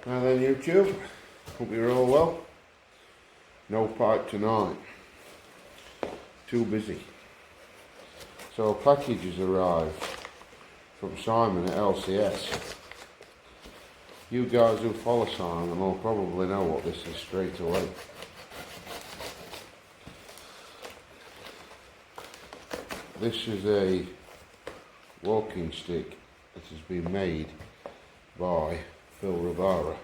Now then YouTube, hope you're all well. No pipe tonight, too busy. So a package has arrived from Simon at LCS. You guys who follow Simon will probably know what this is straight away. This is a walking stick that has been made by Phil Rivara,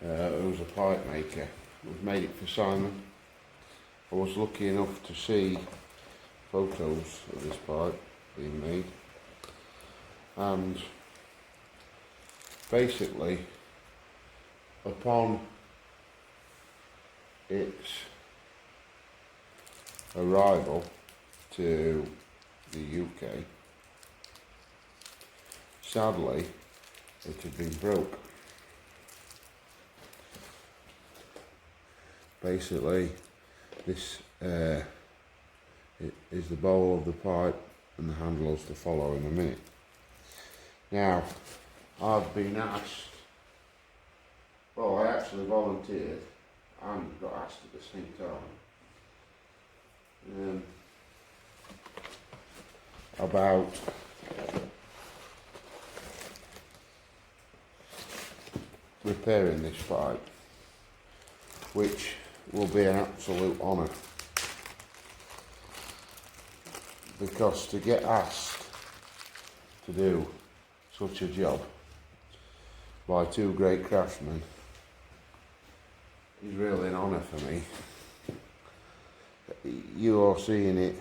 who's a pipe maker. We've made it for Simon. I was lucky enough to see photos of this pipe being made, and basically upon its arrival to the UK, sadly it had been broke. Basically this is the bowl of the pipe and the handles to follow in a minute. Now I've been asked, well, I actually volunteered and got asked at the same time about repairing this pipe, which will be an absolute honour, because to get asked to do such a job by two great craftsmen is really an honour for me. You are seeing it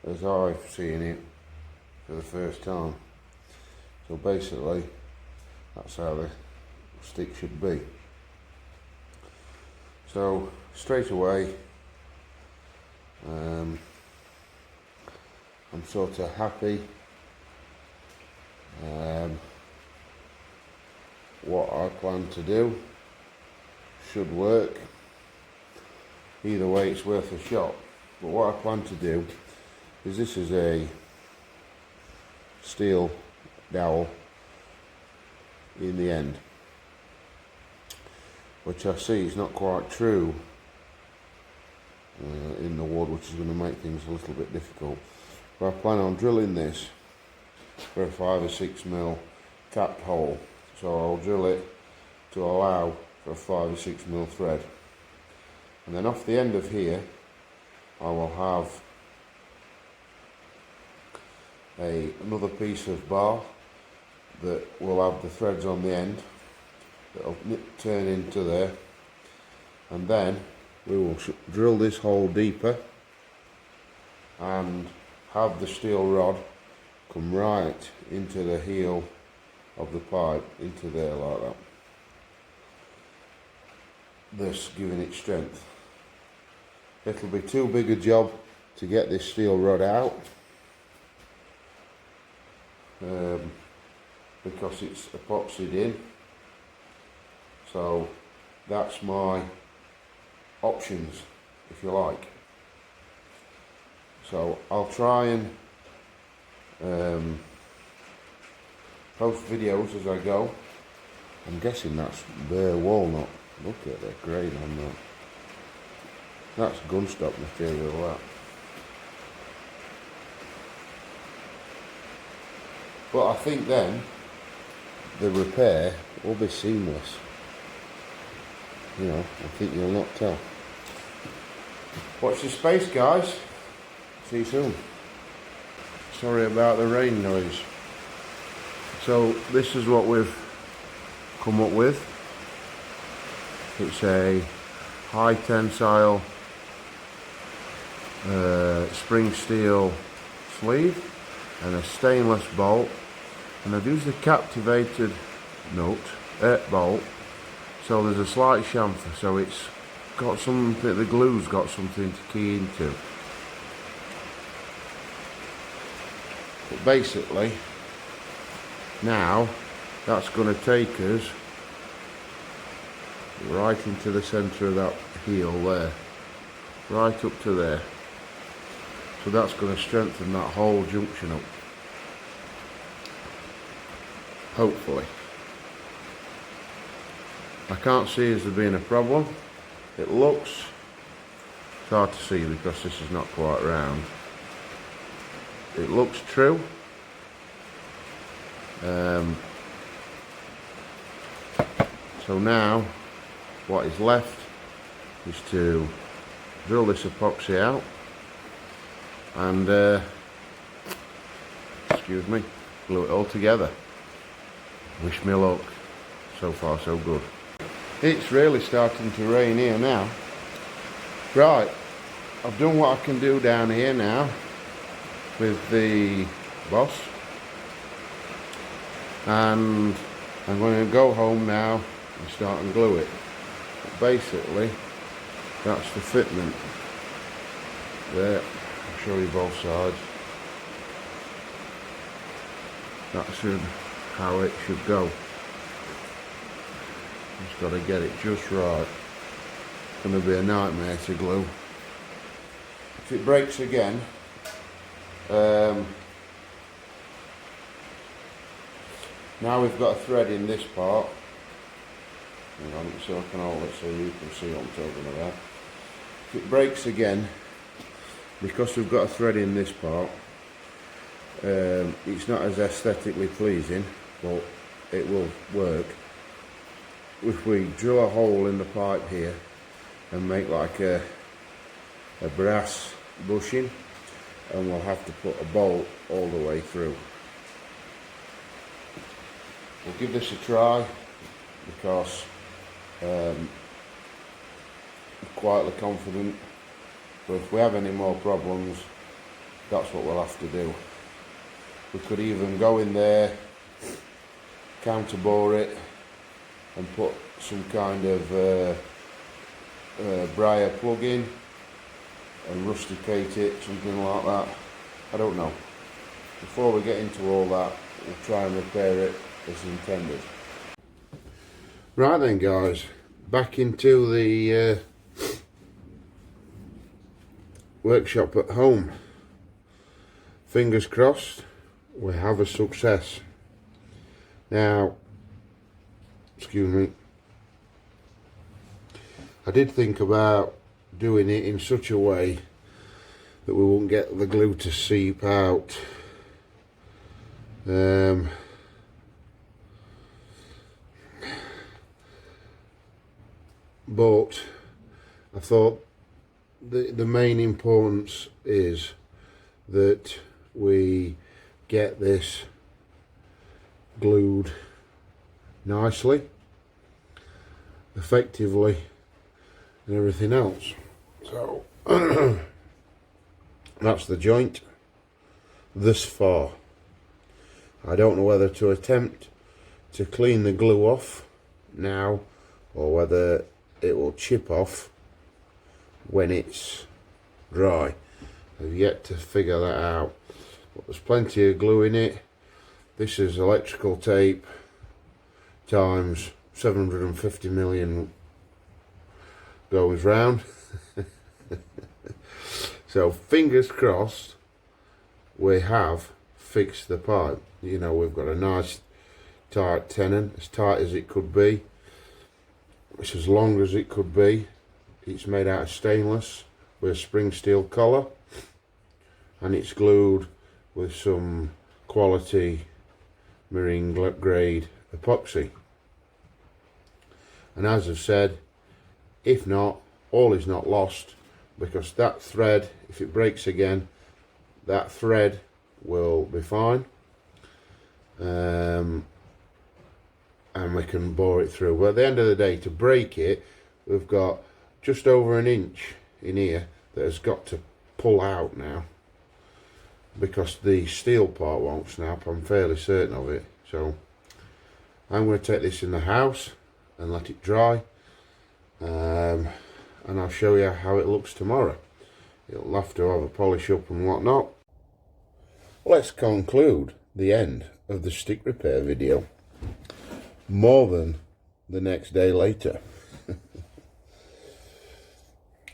as I've seen it for the first time. So basically that's how the stick should be. So straight away I'm sort of happy. What I plan to do should work. Either way it's worth a shot. But what I plan to do is, this is a steel dowel in the end, which I see is not quite true in the wood, which is going to make things a little bit difficult. But I plan on drilling this for a 5 or 6 mil tapped hole. So I'll drill it to allow for a 5 or 6 mil thread, and then off the end of here I will have another piece of bar that will have the threads on the end that will turn into there, and then we will drill this hole deeper and have the steel rod come right into the heel of the pipe, into there like that, thus giving it strength. It'll be too big a job to get this steel rod out because it's epoxied in. So that's my options, if you like. So I'll try and post videos as I go. I'm guessing that's bare walnut. Look at the grain on that. That's gunstock material, that. But I think then the repair will be seamless. You know, I think you'll not tell. Watch this space, guys. See you soon. Sorry about the rain noise. So this is what we've come up with. It's a high tensile spring steel sleeve and a stainless bolt, and I've used a captivated nut bolt, so there's a slight chamfer, so it's got something, the glue's got something to key into. But basically now that's going to take us right into the centre of that heel there, right up to there. So that's going to strengthen that whole junction up, hopefully. I can't see as there being a problem. It looks, it's hard to see because this is not quite round. It looks true. So now what is left is to drill this epoxy out and excuse me, glue it all together. Wish me luck. So far so good. It's really starting to rain here now. Right, I've done what I can do down here now with the Boss, and I'm going to go home now and start and glue it. But basically that's the fitment there. I'll show you both sides. That's how it should go. Just got to get it just right. It's going to be a nightmare to glue. If it breaks again, now we've got a thread in this part. Hang on, so I can hold it so you can see what I'm talking about. If it breaks again, because we've got a thread in this part, it's not as aesthetically pleasing, but it will work. If we drill a hole in the pipe here and make like a brass bushing, and we'll have to put a bolt all the way through. We'll give this a try because I'm quietly confident, but if we have any more problems, that's what we'll have to do. We could even go in there, counterbore it, and put some kind of briar plug in and rusticate it, something like that. I don't know. Before we get into all that, we'll try and repair it as intended. Right then guys, back into the workshop at home. Fingers crossed we have a success. Now, excuse me, I did think about doing it in such a way that we won't get the glue to seep out. But I thought the main importance is that we get this glued nicely, effectively, and everything else. So that's the joint thus far. I don't know whether to attempt to clean the glue off now or whether it will chip off when it's dry. I've yet to figure that out, but there's plenty of glue in it. This is electrical tape times 750 million goes round. So fingers crossed we have fixed the pipe. You know, we've got a nice tight tenon, as tight as it could be. It's as long as it could be. It's made out of stainless with a spring steel collar, and it's glued with some quality marine grade epoxy. And as I've said, if not, all is not lost, because that thread, if it breaks again, that thread will be fine, and we can bore it through. But at the end of the day, to break it, we've got just over an inch in here that has got to pull out now, because the steel part won't snap. I'm fairly certain of it. So I'm going to take this in the house and let it dry, and I'll show you how it looks tomorrow. It'll have to have a polish up and whatnot. Let's conclude the end of the stick repair video more than the next day later.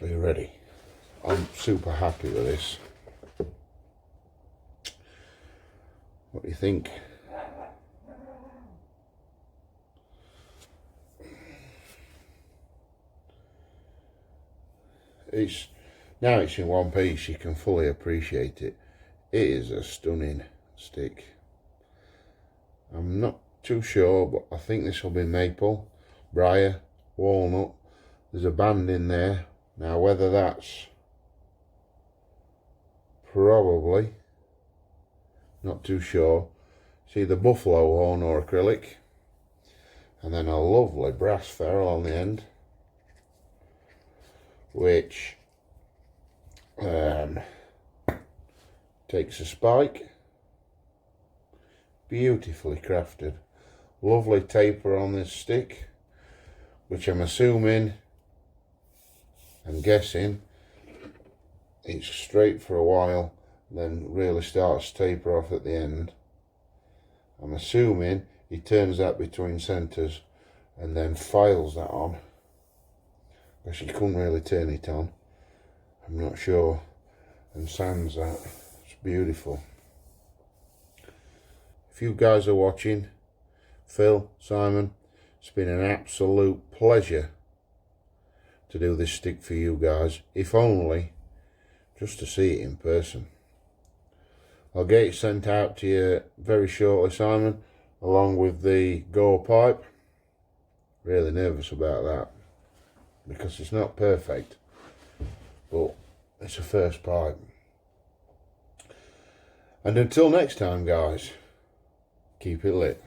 Are you ready? I'm super happy with this. What do you think? it's now it's in one piece, you can fully appreciate it. It is a stunning stick. I'm not too sure, but I think this will be maple, briar, walnut. There's a band in there. Now whether that's probably, not too sure. See the buffalo horn or acrylic, and then a lovely brass ferrule on the end, which takes a spike, beautifully crafted. Lovely taper on this stick, which I'm assuming, I'm guessing, it's straight for a while, then really starts to taper off at the end. I'm assuming he turns that between centres and then files that on, because he couldn't really turn it on, I'm not sure, and sands that. It's beautiful. If you guys are watching, Phil, Simon, it's been an absolute pleasure to do this stick for you guys, if only just to see it in person. I'll get it sent out to you very shortly, Simon, along with the gore pipe. Really nervous about that, because it's not perfect, but it's a first pipe. And until next time, guys, keep it lit.